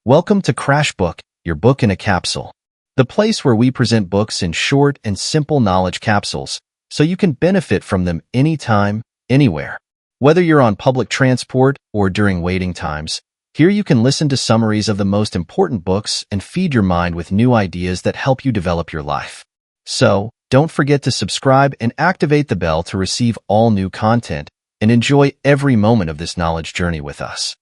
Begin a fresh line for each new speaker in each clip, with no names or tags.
Welcome to Crash Book, your book in a capsule. The place where we present books in short and simple knowledge capsules, so you can benefit from them anytime, anywhere. Whether you're on public transport or during waiting times, here you can listen to summaries of the most important books and feed your mind with new ideas that help you develop your life. So, don't forget to subscribe and activate the bell to receive all new content and enjoy every moment of this knowledge journey with us.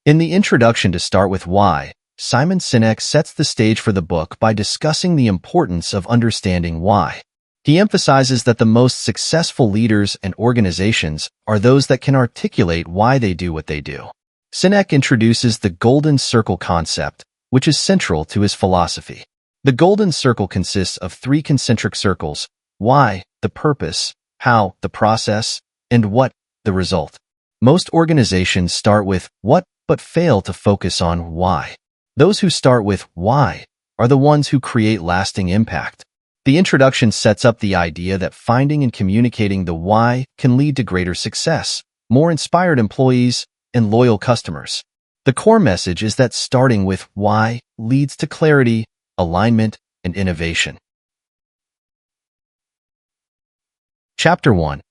In the introduction to Start With Why, Simon Sinek sets the stage for the book by discussing the importance of understanding why. He emphasizes that the most successful leaders and organizations are those that can articulate why they do what they do. Sinek introduces the golden circle concept, which is central to his philosophy. The golden circle consists of three concentric circles: why, the purpose; how, the process; and what, the result. Most organizations start with what, but fail to focus on why. Those who start with why are the ones who create lasting impact. The introduction sets up the idea that finding and communicating the why can lead to greater success, more inspired employees, and loyal customers. The core message is that starting with why leads to clarity, alignment, and innovation. Chapter 1.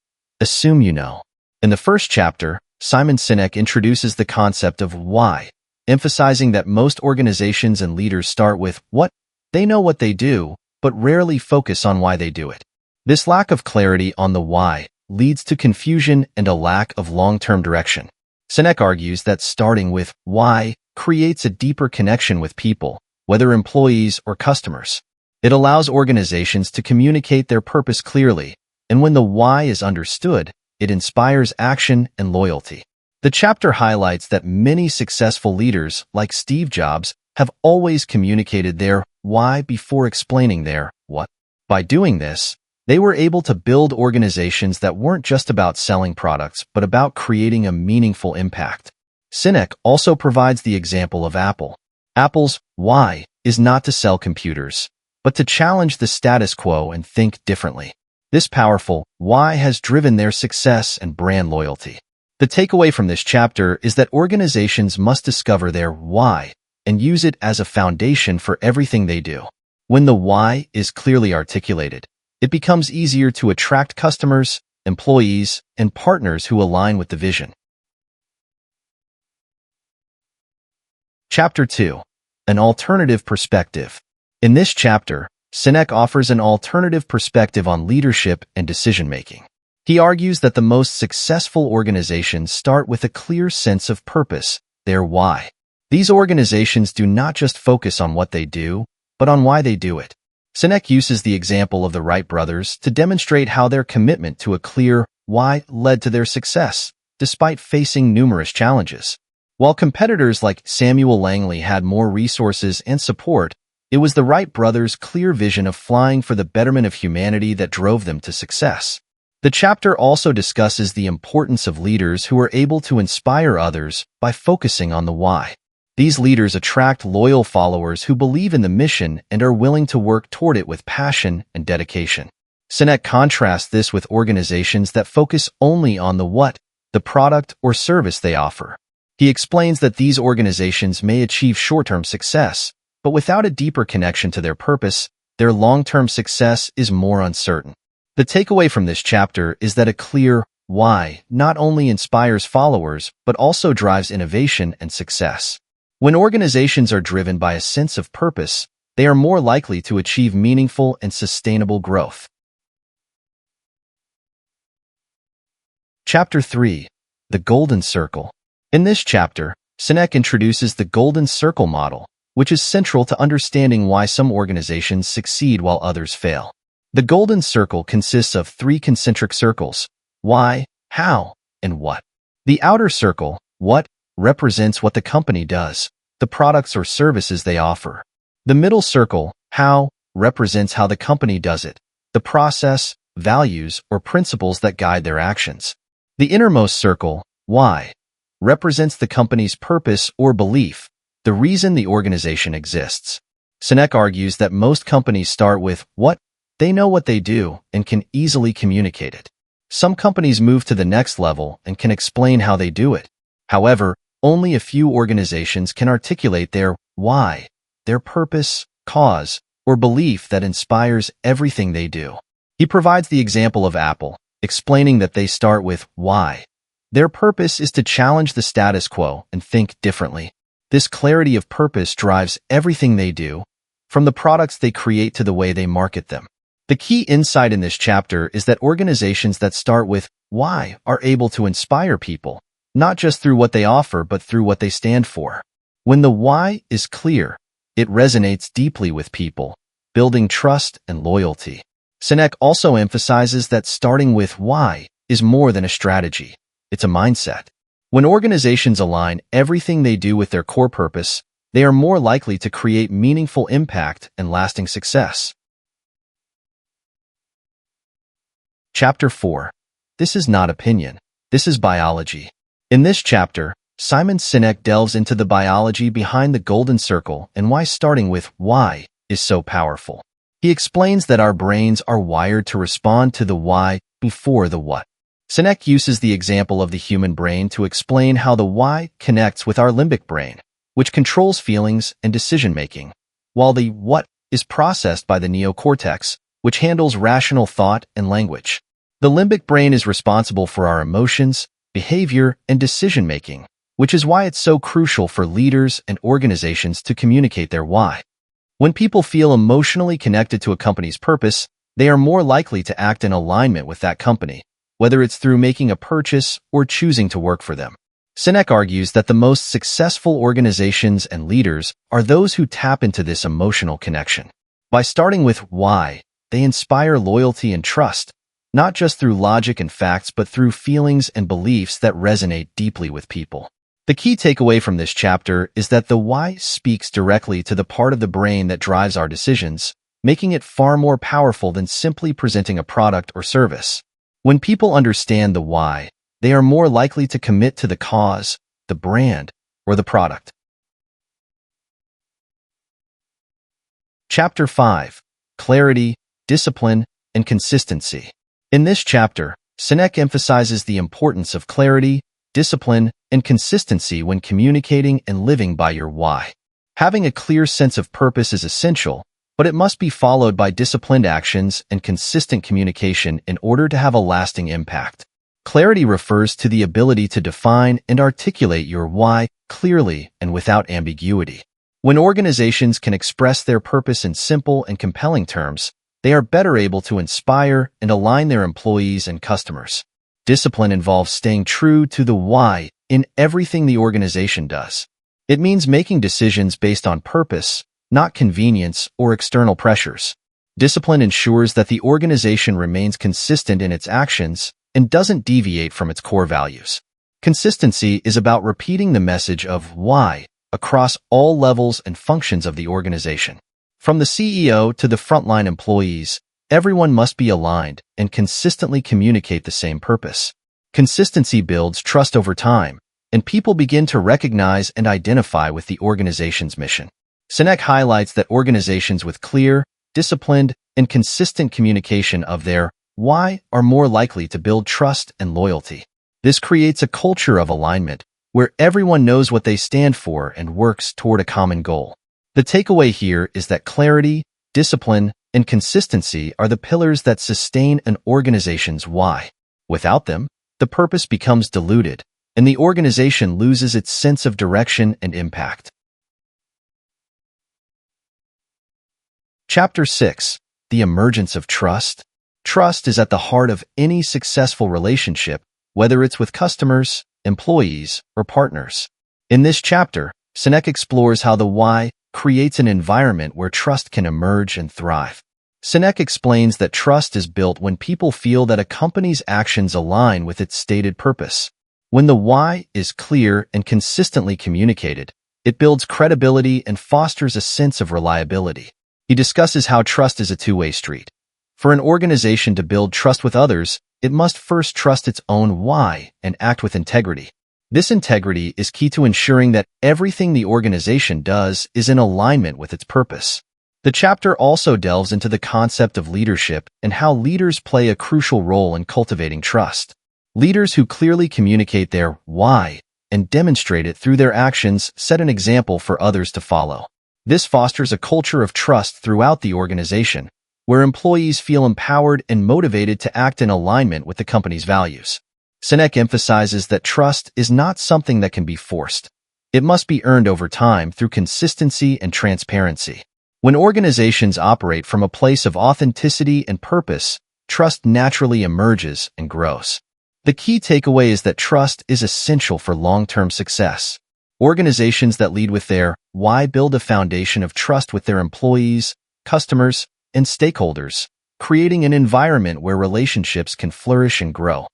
Assume you know. In the first chapter, Simon Sinek introduces the concept of why, emphasizing that most organizations and leaders start with what. They know what they do, but rarely focus on why they do it. This lack of clarity on the why leads to confusion and a lack of long-term direction. Sinek argues that starting with why creates a deeper connection with people, whether employees or customers. It allows organizations to communicate their purpose clearly, and when the why is understood, it inspires action and loyalty. The chapter highlights that many successful leaders, like Steve Jobs, have always communicated their why before explaining their what. By doing this, they were able to build organizations that weren't just about selling products, but about creating a meaningful impact. Sinek also provides the example of Apple. Apple's why is not to sell computers, but to challenge the status quo and think differently. This powerful why has driven their success and brand loyalty. The takeaway from this chapter is that organizations must discover their why and use it as a foundation for everything they do. When the why is clearly articulated, it becomes easier to attract customers, employees, and partners who align with the vision. Chapter 2. An alternative perspective. In this chapter, Sinek offers an alternative perspective on leadership and decision-making. He argues that the most successful organizations start with a clear sense of purpose, their why. These organizations do not just focus on what they do, but on why they do it. Sinek uses the example of the Wright brothers to demonstrate how their commitment to a clear why led to their success, despite facing numerous challenges. While competitors like Samuel Langley had more resources and support, it was the Wright brothers' clear vision of flying for the betterment of humanity that drove them to success. The chapter also discusses the importance of leaders who are able to inspire others by focusing on the why. These leaders attract loyal followers who believe in the mission and are willing to work toward it with passion and dedication. Sinek contrasts this with organizations that focus only on the what, the product or service they offer. He explains that these organizations may achieve short-term success, but without a deeper connection to their purpose, their long-term success is more uncertain. The takeaway from this chapter is that a clear why not only inspires followers, but also drives innovation and success. When organizations are driven by a sense of purpose, they are more likely to achieve meaningful and sustainable growth. Chapter 3. The Golden Circle. In this chapter, Sinek introduces the Golden Circle model, which is central to understanding why some organizations succeed while others fail. The Golden Circle consists of three concentric circles: why, how, and what. The outer circle, what, represents what the company does, the products or services they offer. The middle circle, how, represents how the company does it, the process, values, or principles that guide their actions. The innermost circle, why, represents the company's purpose or belief, the reason the organization exists. Sinek argues that most companies start with what. They know what they do and can easily communicate it. Some companies move to the next level and can explain how they do it. However, only a few organizations can articulate their why, their purpose, cause, or belief that inspires everything they do. He provides the example of Apple, explaining that they start with why. Their purpose is to challenge the status quo and think differently. This clarity of purpose drives everything they do, from the products they create to the way they market them. The key insight in this chapter is that organizations that start with why are able to inspire people, not just through what they offer, but through what they stand for. When the why is clear, it resonates deeply with people, building trust and loyalty. Sinek also emphasizes that starting with why is more than a strategy. It's a mindset. When organizations align everything they do with their core purpose, they are more likely to create meaningful impact and lasting success. Chapter 4. This is not opinion. This is biology. In this chapter, Simon Sinek delves into the biology behind the golden circle and why starting with why is so powerful. He explains that our brains are wired to respond to the why before the what. Sinek uses the example of the human brain to explain how the why connects with our limbic brain, which controls feelings and decision-making, while the what is processed by the neocortex, which handles rational thought and language. The limbic brain is responsible for our emotions, behavior, and decision-making, which is why it's so crucial for leaders and organizations to communicate their why. When people feel emotionally connected to a company's purpose, they are more likely to act in alignment with that company, whether it's through making a purchase or choosing to work for them. Sinek argues that the most successful organizations and leaders are those who tap into this emotional connection. By starting with why, they inspire loyalty and trust, not just through logic and facts, but through feelings and beliefs that resonate deeply with people. The key takeaway from this chapter is that the why speaks directly to the part of the brain that drives our decisions, making it far more powerful than simply presenting a product or service. When people understand the why, they are more likely to commit to the cause, the brand, or the product. Chapter 5. Clarity, Discipline, and Consistency. In this chapter, Sinek emphasizes the importance of clarity, discipline, and consistency when communicating and living by your why. Having a clear sense of purpose is essential, but it must be followed by disciplined actions and consistent communication in order to have a lasting impact. Clarity refers to the ability to define and articulate your why clearly and without ambiguity. When organizations can express their purpose in simple and compelling terms, they are better able to inspire and align their employees and customers. Discipline involves staying true to the why in everything the organization does. It means making decisions based on purpose, not convenience or external pressures. Discipline ensures that the organization remains consistent in its actions and doesn't deviate from its core values. Consistency is about repeating the message of why across all levels and functions of the organization. From the CEO to the frontline employees, everyone must be aligned and consistently communicate the same purpose. Consistency builds trust over time, and people begin to recognize and identify with the organization's mission. Sinek highlights that organizations with clear, disciplined, and consistent communication of their why are more likely to build trust and loyalty. This creates a culture of alignment, where everyone knows what they stand for and works toward a common goal. The takeaway here is that clarity, discipline, and consistency are the pillars that sustain an organization's why. Without them, the purpose becomes diluted, and the organization loses its sense of direction and impact. Chapter 6. The Emergence of Trust. Trust is at the heart of any successful relationship, whether it's with customers, employees, or partners. In this chapter, Sinek explores how the why creates an environment where trust can emerge and thrive. Sinek explains that trust is built when people feel that a company's actions align with its stated purpose. When the why is clear and consistently communicated, it builds credibility and fosters a sense of reliability. He discusses how trust is a two-way street. For an organization to build trust with others, it must first trust its own why and act with integrity. This integrity is key to ensuring that everything the organization does is in alignment with its purpose. The chapter also delves into the concept of leadership and how leaders play a crucial role in cultivating trust. Leaders who clearly communicate their why and demonstrate it through their actions, set an example for others to follow. This fosters a culture of trust throughout the organization, where employees feel empowered and motivated to act in alignment with the company's values. Sinek emphasizes that trust is not something that can be forced. It must be earned over time through consistency and transparency. When organizations operate from a place of authenticity and purpose, trust naturally emerges and grows. The key takeaway is that trust is essential for long-term success. Organizations that lead with their why build a foundation of trust with their employees, customers, and stakeholders, creating an environment where relationships can flourish and grow.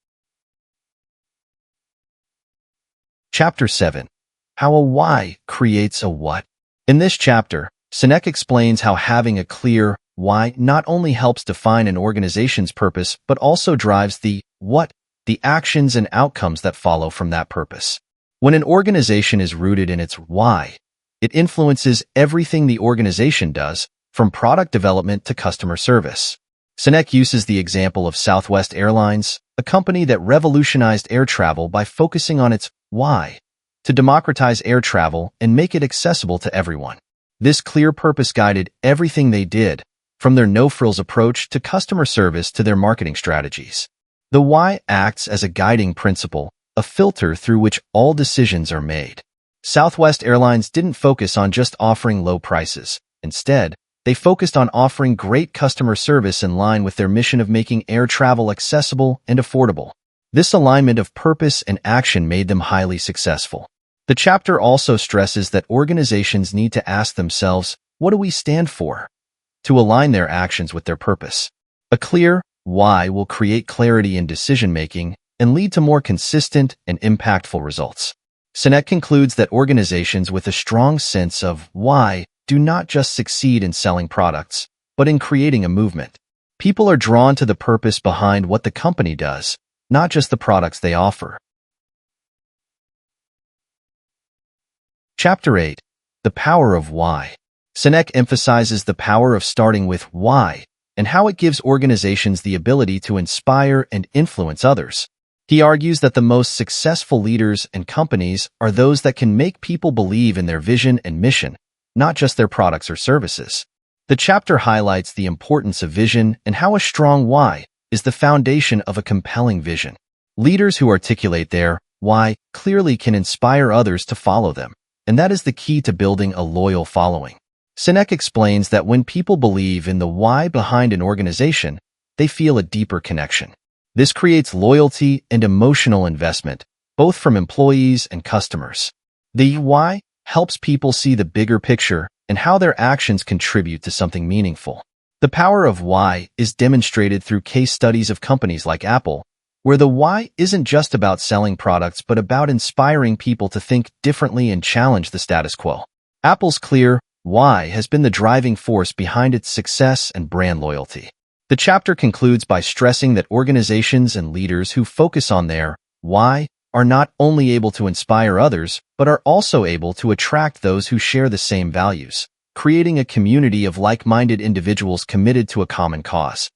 Chapter 7. How a why creates a what. In this chapter, Sinek explains how having a clear why not only helps define an organization's purpose, but also drives the what, the actions and outcomes that follow from that purpose. When an organization is rooted in its why, it influences everything the organization does, from product development to customer service. Sinek uses the example of Southwest Airlines, a company that revolutionized air travel by focusing on its why to democratize air travel and make it accessible to everyone. This clear purpose guided everything they did, from their no-frills approach to customer service to their marketing strategies. The why acts as a guiding principle, a filter through which all decisions are made. Southwest Airlines didn't focus on just offering low prices. Instead, they focused on offering great customer service in line with their mission of making air travel accessible and affordable. This alignment of purpose and action made them highly successful. The chapter also stresses that organizations need to ask themselves, what do we stand for? To align their actions with their purpose. A clear why will create clarity in decision-making and lead to more consistent and impactful results. Sinek concludes that organizations with a strong sense of why do not just succeed in selling products, but in creating a movement. People are drawn to the purpose behind what the company does, not just the products they offer. Chapter 8. The Power of Why. Sinek emphasizes the power of starting with why and how it gives organizations the ability to inspire and influence others. He argues that the most successful leaders and companies are those that can make people believe in their vision and mission, not just their products or services. The chapter highlights the importance of vision and how a strong why is the foundation of a compelling vision. Leaders who articulate their why clearly can inspire others to follow them, and that is the key to building a loyal following. Sinek explains that when people believe in the why behind an organization, they feel a deeper connection. This creates loyalty and emotional investment, both from employees and customers. The why helps people see the bigger picture and how their actions contribute to something meaningful. The power of why is demonstrated through case studies of companies like Apple, where the why isn't just about selling products but about inspiring people to think differently and challenge the status quo. Apple's clear why has been the driving force behind its success and brand loyalty. The chapter concludes by stressing that organizations and leaders who focus on their why are not only able to inspire others, but are also able to attract those who share the same values, creating a community of like-minded individuals committed to a common cause.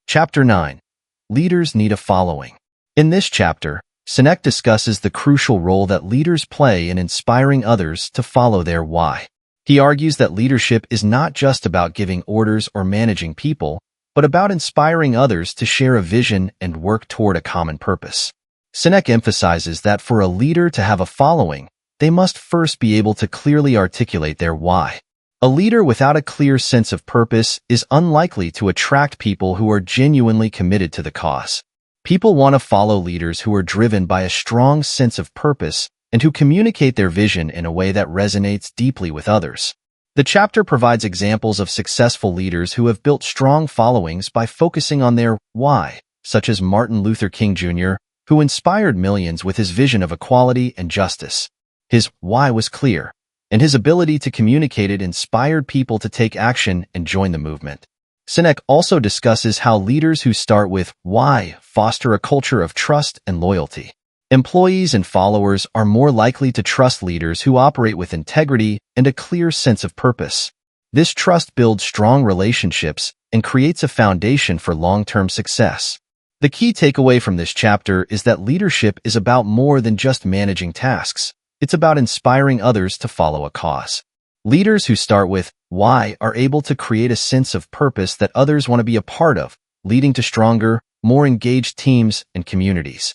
Chapter 9. Leaders Need a Following. In this chapter, Sinek discusses the crucial role that leaders play in inspiring others to follow their why. He argues that leadership is not just about giving orders or managing people, but about inspiring others to share a vision and work toward a common purpose. Sinek emphasizes that for a leader to have a following, they must first be able to clearly articulate their why. A leader without a clear sense of purpose is unlikely to attract people who are genuinely committed to the cause. People want to follow leaders who are driven by a strong sense of purpose and who communicate their vision in a way that resonates deeply with others. The chapter provides examples of successful leaders who have built strong followings by focusing on their why, such as Martin Luther King Jr., who inspired millions with his vision of equality and justice. His why was clear, and his ability to communicate it inspired people to take action and join the movement. Sinek also discusses how leaders who start with why foster a culture of trust and loyalty. Employees and followers are more likely to trust leaders who operate with integrity and a clear sense of purpose. This trust builds strong relationships and creates a foundation for long-term success. The key takeaway from this chapter is that leadership is about more than just managing tasks. It's about inspiring others to follow a cause. Leaders who start with why are able to create a sense of purpose that others want to be a part of, leading to stronger, more engaged teams and communities.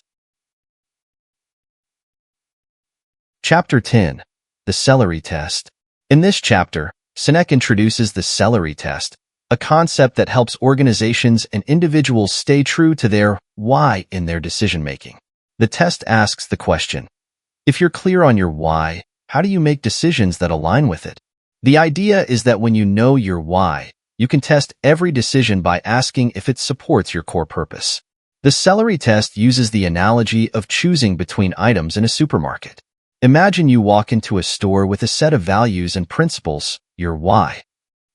Chapter 10. The Celery Test. In this chapter, Sinek introduces the celery test, a concept that helps organizations and individuals stay true to their why in their decision-making. The test asks the question, if you're clear on your why, how do you make decisions that align with it? The idea is that when you know your why, you can test every decision by asking if it supports your core purpose. The celery test uses the analogy of choosing between items in a supermarket. Imagine you walk into a store with a set of values and principles, your why.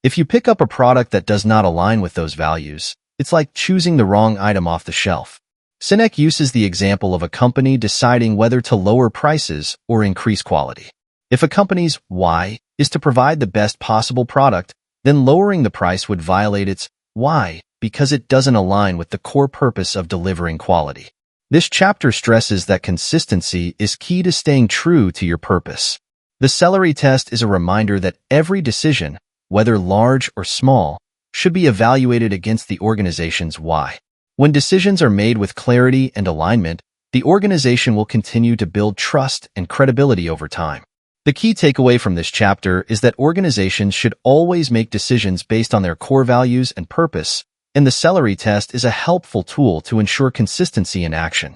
If you pick up a product that does not align with those values, it's like choosing the wrong item off the shelf. Sinek uses the example of a company deciding whether to lower prices or increase quality. If a company's why is to provide the best possible product, then lowering the price would violate its why because it doesn't align with the core purpose of delivering quality. This chapter stresses that consistency is key to staying true to your purpose. The celery test is a reminder that every decision, whether large or small, should be evaluated against the organization's why. When decisions are made with clarity and alignment, the organization will continue to build trust and credibility over time. The key takeaway from this chapter is that organizations should always make decisions based on their core values and purpose, and the celery test is a helpful tool to ensure consistency in action.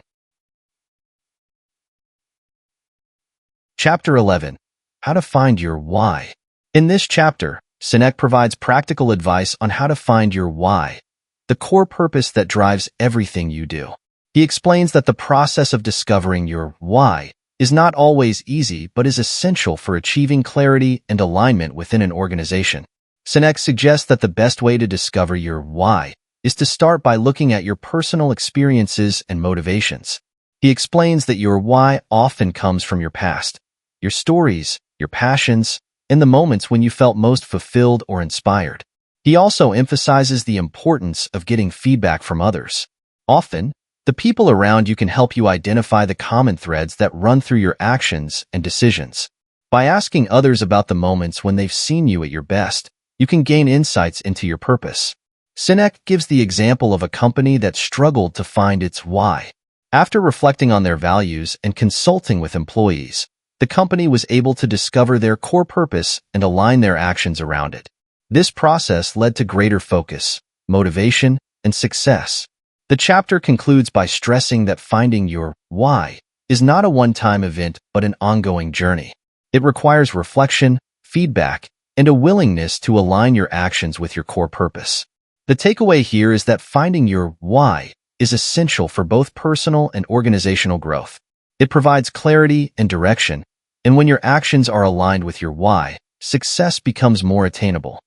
Chapter 11. How to find your why. In this chapter, Sinek provides practical advice on how to find your why, the core purpose that drives everything you do. He explains that the process of discovering your why is not always easy but is essential for achieving clarity and alignment within an organization. Sinek suggests that the best way to discover your why is to start by looking at your personal experiences and motivations. He explains that your why often comes from your past, your stories, your passions, and the moments when you felt most fulfilled or inspired. He also emphasizes the importance of getting feedback from others. Often, the people around you can help you identify the common threads that run through your actions and decisions. By asking others about the moments when they've seen you at your best, you can gain insights into your purpose. Sinek gives the example of a company that struggled to find its why. After reflecting on their values and consulting with employees, the company was able to discover their core purpose and align their actions around it. This process led to greater focus, motivation, and success. The chapter concludes by stressing that finding your why is not a one-time event but an ongoing journey. It requires reflection, feedback, and a willingness to align your actions with your core purpose. The takeaway here is that finding your why is essential for both personal and organizational growth. It provides clarity and direction, and when your actions are aligned with your why, success becomes more attainable.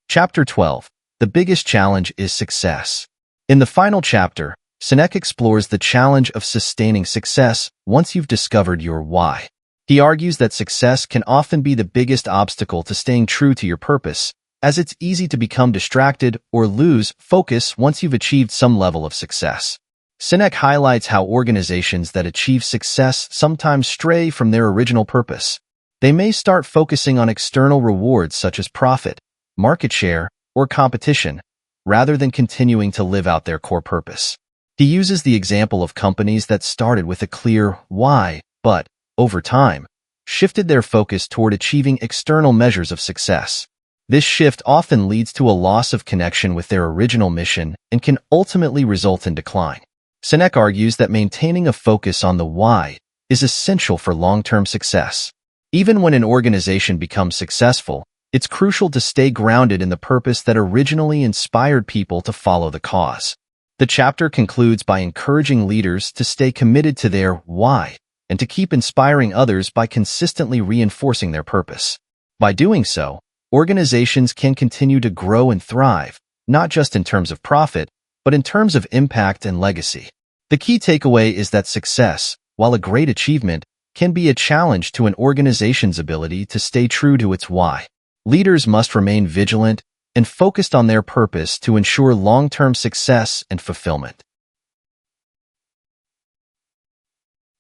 Chapter 12. The biggest challenge is success. In the final chapter, Sinek explores the challenge of sustaining success once you've discovered your why. He argues that success can often be the biggest obstacle to staying true to your purpose, as it's easy to become distracted or lose focus once you've achieved some level of success. Sinek highlights how organizations that achieve success sometimes stray from their original purpose. They may start focusing on external rewards such as profit, market share, or competition, rather than continuing to live out their core purpose. He uses the example of companies that started with a clear why, but, over time, shifted their focus toward achieving external measures of success. This shift often leads to a loss of connection with their original mission and can ultimately result in decline. Sinek argues that maintaining a focus on the why is essential for long-term success. Even when an organization becomes successful, it's crucial to stay grounded in the purpose that originally inspired people to follow the cause. The chapter concludes by encouraging leaders to stay committed to their why and to keep inspiring others by consistently reinforcing their purpose. By doing so, organizations can continue to grow and thrive, not just in terms of profit, but in terms of impact and legacy. The key takeaway is that success, while a great achievement, can be a challenge to an organization's ability to stay true to its why. Leaders must remain vigilant, and focused on their purpose to ensure long-term success and fulfillment.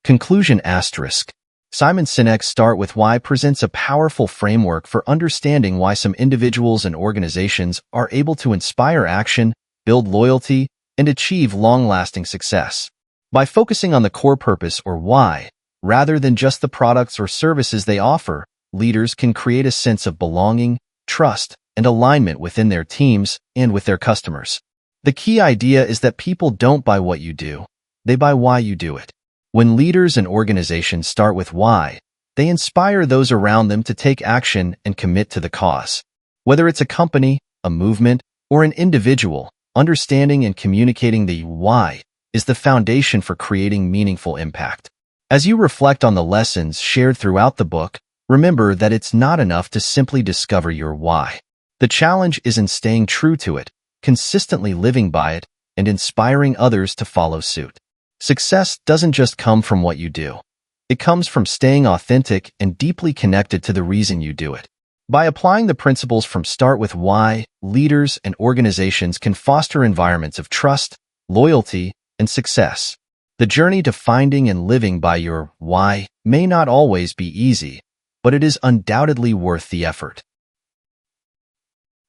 Conclusion asterisk. Simon Sinek's Start with Why presents a powerful framework for understanding why some individuals and organizations are able to inspire action, build loyalty, and achieve long-lasting success. By focusing on the core purpose or why, rather than just the products or services they offer, leaders can create a sense of belonging, trust, and alignment within their teams and with their customers. The key idea is that people don't buy what you do, they buy why you do it. When leaders and organizations start with why, they inspire those around them to take action and commit to the cause. Whether it's a company, a movement, or an individual, understanding and communicating the why is the foundation for creating meaningful impact. As you reflect on the lessons shared throughout the book, remember that it's not enough to simply discover your why. The challenge is in staying true to it, consistently living by it, and inspiring others to follow suit. Success doesn't just come from what you do. It comes from staying authentic and deeply connected to the reason you do it. By applying the principles from Start with Why, leaders and organizations can foster environments of trust, loyalty, and success. The journey to finding and living by your why may not always be easy, but it is undoubtedly worth the effort.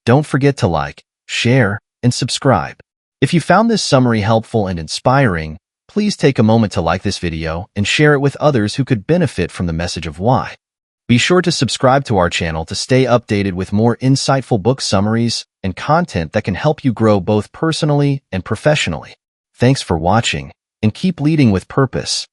Don't forget to like, share, and subscribe. If you found this summary helpful and inspiring, please take a moment to like this video and share it with others who could benefit from the message of why. Be sure to subscribe to our channel to stay updated with more insightful book summaries and content that can help you grow both personally and professionally. Thanks for watching, and keep leading with purpose.